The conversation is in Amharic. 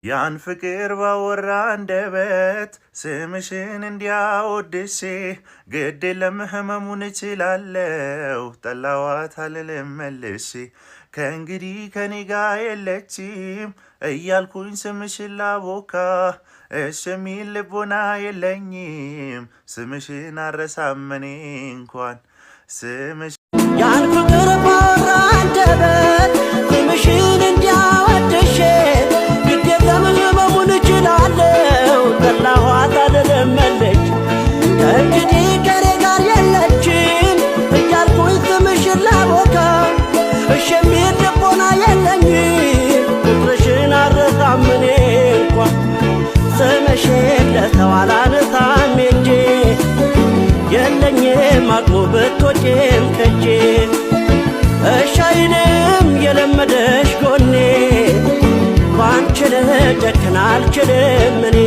ያን ፍቅር ባወራ አንደበት ስምሽን እንዲያወድሼ ግድ የለም ህመሙን እችላለሁ ጠላዋት አልልም መልሼ ከእንግዲህ ከኔ ጋር የለችም እያልኩኝ ስምሽን ላቦካ እሽ የሚል ልቦና የለኝም ስምሽን አረሳም እኔ እንኳን ስምሽ ያን ፍቅር ባወራ አንደበት ስምሽን እንዲያወድሼ ግድ የለም ህመሙን እችላለሁ ጠላኋት አልልም መልሼ ከእንግዲህ ከኔ ጋር የለችም እያልኩኝ ስምሽን ላቦካ እሽ የሚል ልቦና የለኝም ፍቅርሽን አረሳም እኔ እንኳን ስምሽን ለሰው አላነሳም ሄጄ የለኝም አቅሙ ብትወጪም ከጄ እሽ አይልም የለመደሽ ጎኔ ባንቺ ልጨክን አልችልም እኔ